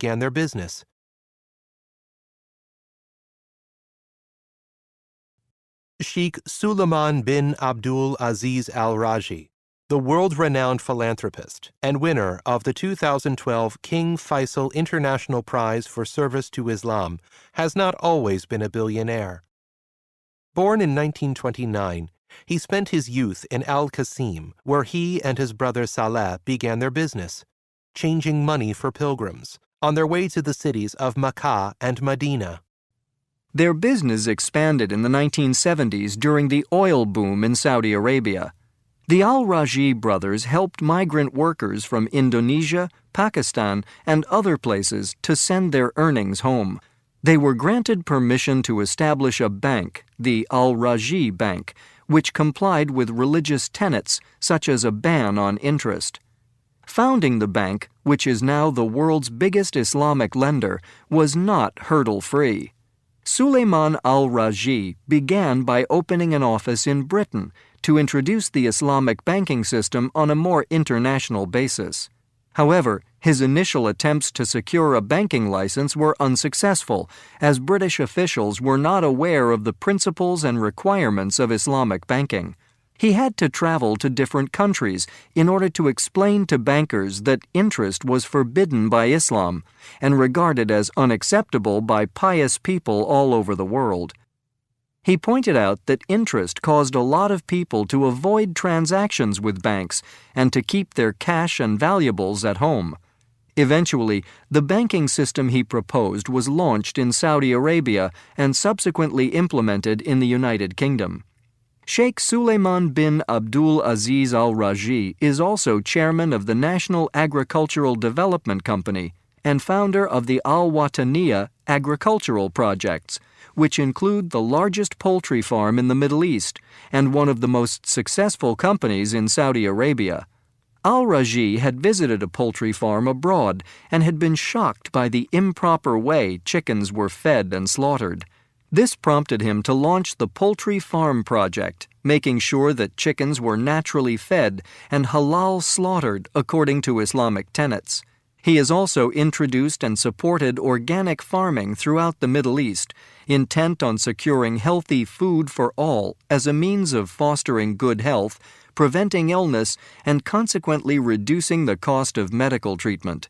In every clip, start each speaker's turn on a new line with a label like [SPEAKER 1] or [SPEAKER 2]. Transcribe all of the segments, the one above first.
[SPEAKER 1] began their business. Sheikh Suleiman bin Abdul Aziz Al Rajhi, the world-renowned philanthropist and winner of the 2012 King Faisal International Prize for Service to Islam, has not always been a billionaire. Born in 1929, he spent his youth in Al-Qasim, where he and his brother Saleh began their business, changing money for pilgrims, on their way to the cities of Mecca and Medina.
[SPEAKER 2] Their business expanded in the 1970s during the oil boom in Saudi Arabia. The Al-Rajhi brothers helped migrant workers from Indonesia, Pakistan, and other places to send their earnings home. They were granted permission to establish a bank, the Al-Rajhi Bank, which complied with religious tenets such as a ban on interest. Founding the bank, which is now the world's biggest Islamic lender, was not hurdle-free. Suleiman Al-Rajhi began by opening an office in Britain to introduce the Islamic banking system on a more international basis. However, his initial attempts to secure a banking license were unsuccessful, as British officials were not aware of the principles and requirements of Islamic banking. He had to travel to different countries in order to explain to bankers that interest was forbidden by Islam and regarded as unacceptable by pious people all over the world. He pointed out that interest caused a lot of people to avoid transactions with banks and to keep their cash and valuables at home. Eventually, the banking system he proposed was launched in Saudi Arabia and subsequently implemented in the United Kingdom. Sheikh Suleiman bin Abdul Aziz Al Rajhi is also chairman of the National Agricultural Development Company and founder of the Al-Wataniya agricultural projects, which include the largest poultry farm in the Middle East and one of the most successful companies in Saudi Arabia. Al-Rajhi had visited a poultry farm abroad and had been shocked by the improper way chickens were fed and slaughtered. This prompted him to launch the Poultry Farm Project, making sure that chickens were naturally fed and halal slaughtered according to Islamic tenets. He has also introduced and supported organic farming throughout the Middle East, intent on securing healthy food for all as a means of fostering good health, preventing illness, and consequently reducing the cost of medical treatment.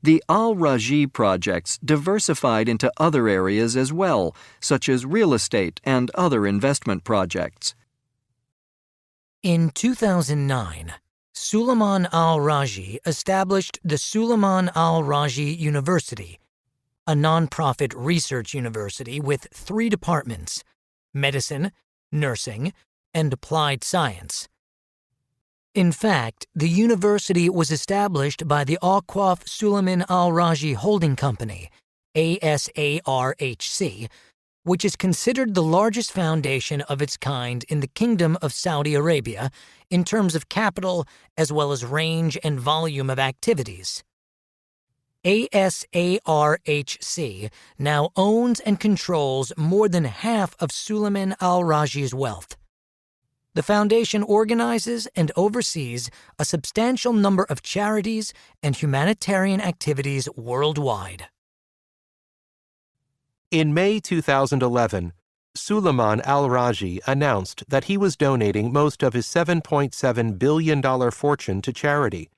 [SPEAKER 2] The Al-Rajhi projects diversified into other areas as well, such as real estate and other investment projects.
[SPEAKER 3] In 2009, Suleiman Al-Rajhi established the Suleiman Al-Rajhi University, a nonprofit research university with 3 departments: medicine, nursing, and applied science. In fact, the university was established by the Awqaf Suleiman Al-Rajhi Holding Company, ASARHC, which is considered the largest foundation of its kind in the Kingdom of Saudi Arabia in terms of capital as well as range and volume of activities. ASARHC now owns and controls more than half of Suleiman Al-Rajhi's wealth. The foundation organizes and oversees a substantial number of charities and humanitarian activities worldwide.
[SPEAKER 1] In May 2011, Suleiman Al-Rajhi announced that he was donating most of his $7.7 billion fortune to charity.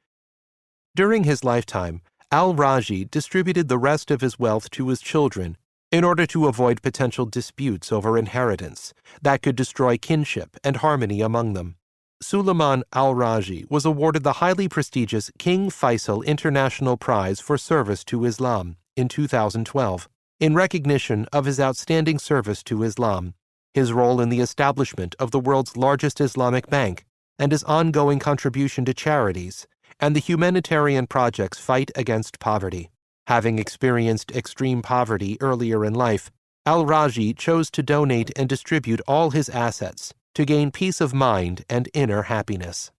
[SPEAKER 1] During his lifetime, Al-Rajhi distributed the rest of his wealth to his children in order to avoid potential disputes over inheritance that could destroy kinship and harmony among them. Suleiman Al-Rajhi was awarded the highly prestigious King Faisal International Prize for Service to Islam in 2012 in recognition of his outstanding service to Islam, his role in the establishment of the world's largest Islamic bank, and his ongoing contribution to charities and the humanitarian project's fight against poverty. Having experienced extreme poverty earlier in life, Al-Rajhi chose to donate and distribute all his assets to gain peace of mind and inner happiness.